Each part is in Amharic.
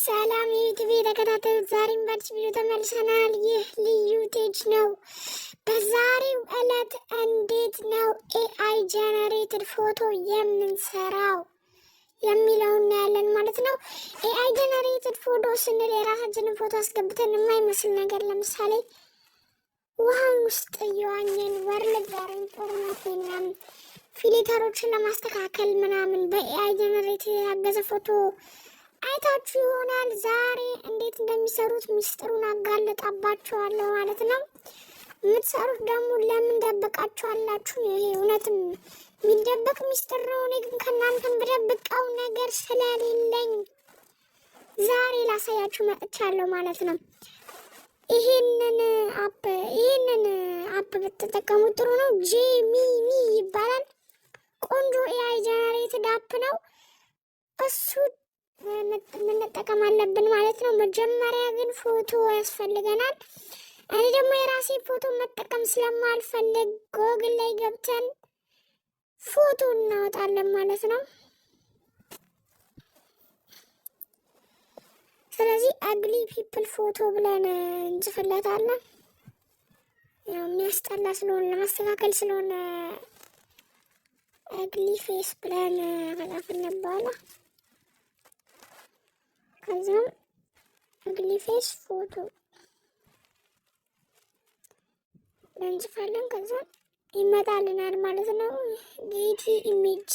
ሰላም የዩቲዩብ ተከታታዮች፣ ዛሬም በአዲስ ቪዲዮ ተመልሰናል። ይህ ልዩ ቴጅ ነው። በዛሬው ዕለት እንዴት ነው ኤአይ ጀነሬትድ ፎቶ የምንሰራው የሚለውን እናያለን ማለት ነው። ኤአይ ጀነሬትድ ፎቶ ስንል የራሳችንን ፎቶ አስገብተን የማይመስል ነገር፣ ለምሳሌ ውሃ ውስጥ እየዋኘን ወርልድ ዛሬም ጦርነት የለም ፊልተሮችን ለማስተካከል ምናምን በኤአይ ጀነሬት ያገዘ ፎቶ አይታችሁ ይሆናል። ዛሬ እንዴት እንደሚሰሩት ሚስጥሩን አጋለጣባችኋለሁ ማለት ነው። የምትሰሩት ደግሞ ለምን ደበቃችኋላችሁ? ይሄ እውነትም የሚደበቅ ሚስጥር ነው። እኔ ግን ከእናንተም ብደብቀው ነገር ስለሌለኝ ዛሬ ላሳያችሁ መጥቻለሁ ማለት ነው። ይሄንን አፕ ብትጠቀሙ ጥሩ ነው። ጄሚኒ ይባላል። ቆንጆ ኤአይ ጀነሬትድ አፕ ነው። እሱ መጠቀም አለብን ማለት ነው። መጀመሪያ ግን ፎቶ ያስፈልገናል። እኔ ደግሞ የራሴ ፎቶ መጠቀም ስለማልፈልግ ጎግል ላይ ገብተን ፎቶ እናወጣለን ማለት ነው። ስለዚህ አግሊ ፒፕል ፎቶ ብለን እንጽፍለታለን። ያው የሚያስጠላ ስለሆነ ለማስተካከል ስለሆነ አግሊ ፌስ ብለን ከጻፍን በኋላ ከዛም አግሊ ፌስ ፎቶ እንጽፋለን። ከዛ ይመጣልናል ማለት ነው። ጌቲ ኢሜጅ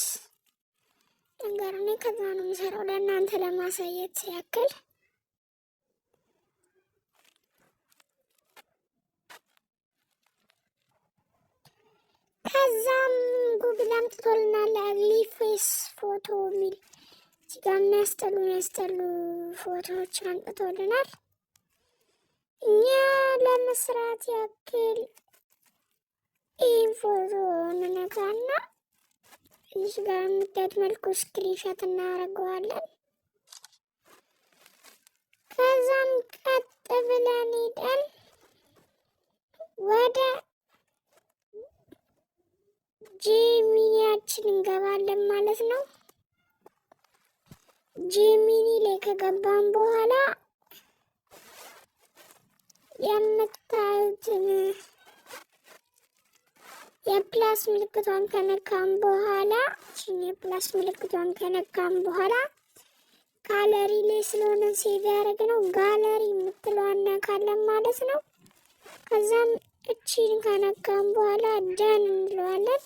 ነገር ነው። ከዛ ነው የምሰራው ለእናንተ ለማሳየት ያክል። ከዛም ጉግል አምጥቶልናል አግሊ ፌስ ፎቶ የሚል እዚህ ጋር የሚያስጠሉ ፎቶዎች አምጥቶልናል። እኛ ለመስራት ያክል ይህን ፎቶ እንነካና እዚህ ጋር የምታዩት መልኩ ስክሪንሾት እናደርገዋለን። ከዛም ቀጥ ብለን ሄደን ወደ ጄሚኒያችን እንገባለን ማለት ነው። ጄሚኒ ላይ ከገባን በኋላ የምታዩትን የፕላስ ምልክቷን ከነካም በኋላ ጋለሪ ላይ ስለሆነ ሴቭ ያደረግነው ጋለሪ የምትለዋን ነካለን ማለት ነው። ከዛም እቺን ከነካም በኋላ ደን እንለዋለን።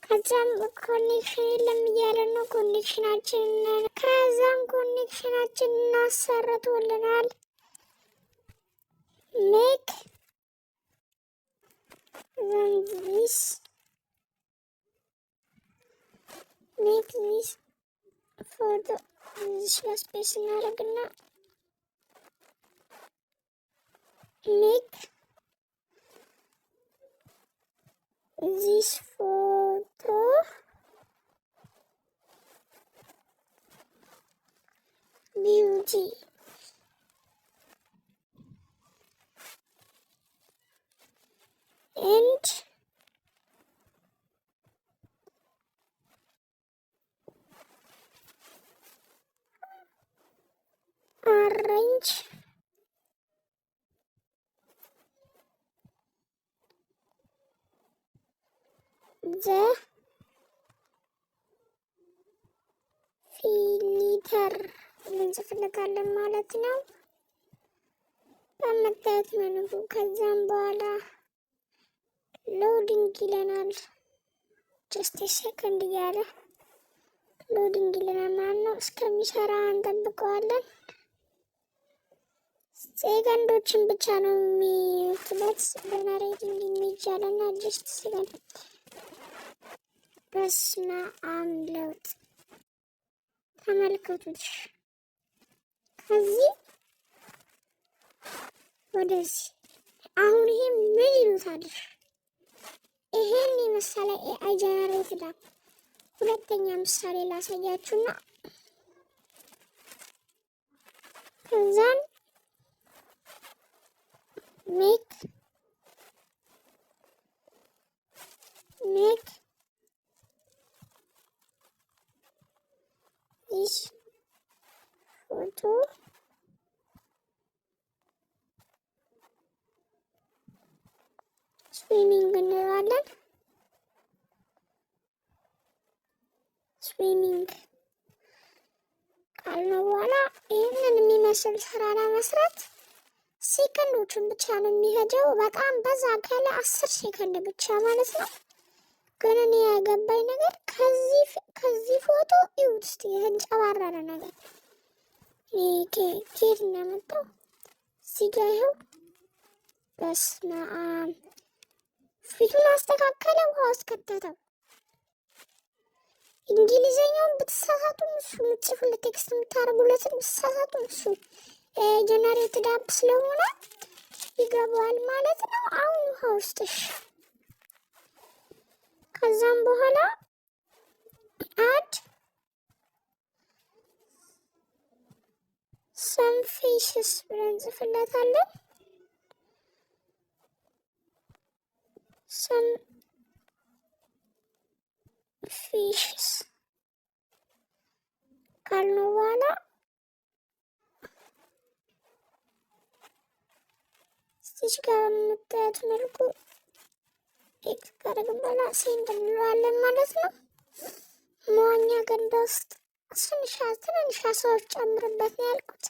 ከዛም ኮኔክሽን የለም እያለ ነው። ከዛም ኮኔክሽናችን እናሰርቶልናል። ሜክ ዚስ ፎቶ ስፔስ እናደርግና ሜክ ዚስ ፎቶ ቢዩቲ ኤንድ አሬንጅ ዘ ፊልተር እንጽፍለታለን ማለት ነው በምታዩት መልኩ። ከዛም በኋላ ሎዲንግ ይለናል። ጀስት ሴከንድ እያለ ሎዲንግ ይለናል ማለት ነው። እስከሚሰራ እንጠብቀዋለን። ሴከንዶችን ብቻ ነው የሚወስዱት። ጀነሬቲንግ ኢሜጅ ያለና ጀስት ሴከንድ። በስመ አብ ለውጥ ተመልከቱት። ከዚህ ወደዚህ አሁን ይሄ ምን ይሉታል? ይሄን የመሰለ ኤአይ ጀነሬትድ አፕ። ሁለተኛ ምሳሌ ላሳያችሁና ከዛን ሜክ this ስዊሚንግ እንለዋለን። ስዊሚንግ ካልነው በኋላ ይህንን የሚመስል ስራ ለመስራት ሴከንዶችን ብቻ ነው የሚፈጀው። በጣም በዛ ካለ 10 ሴከንድ ብቻ ማለት ነው። ግን እኔ ያገባኝ ነገር ከዚህ ፎቶ ይውት እስቲ የተንጨባረረ ነገር ከየት እንዳመጣው እዚህ ጋ ይኸው። በስመ አብ ፊቱን አስተካከለ፣ ውሃ ውስጥ ከተተው። እንግሊዘኛውን ብትሳሳቱ እሱ የምትጽፉለት ቴክስት የምታደርጉለትን ብትሳሳቱ እሱ ጀነሬትድ አፕ ስለሆነ ይገባዋል ማለት ነው። አሁን ውሃ ውስጥሽ ከዛም በኋላ አድ ሰም ፌሽስ ብለን ጽፍለታለን። ሰም ፊሽስ ካልነው በኋላ እዚች ጋር የምታያት መልኩ ኤክስ ካደረግን በኋላ ሴንድ እንለዋለን ማለት ነው። መዋኛ ገንዳ ውስጥ ትንንሽ አሳዎች ጨምርበት ነው ያልኩት።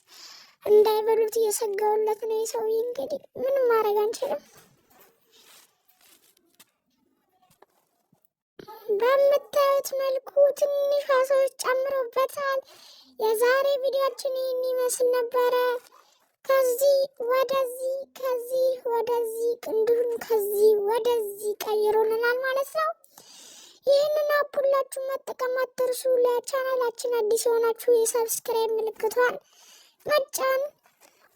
እንዳይበሉት እየሰጋውለት ነው የሰውዬ። እንግዲህ ምንም ማድረግ አንችልም። በምታዩት መልኩ ትንሽ አሳዎች ጨምሮበታል። የዛሬ ቪዲዮችን ይህን ይመስል ነበረ። ከዚህ ወደዚህ እንዲሁም ከዚህ ወደዚህ ቀይሮልናል ማለት ነው። ይህንን አፕ ሁላችሁ መጠቀም አትርሱ። ለቻናላችን አዲስ የሆናችሁ የሰብስክራይብ ምልክቷን መጫን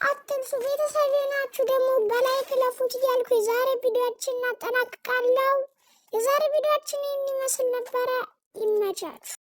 አትርሱ። ቤተሰብ ናችሁ ደግሞ በላይክ ለፉት እያልኩ የዛሬ ቪዲዮችን እናጠናቅቃለሁ። የዛሬ ቪዲዮችን ይህን ይመስል ነበረ። ይመቻችሁ።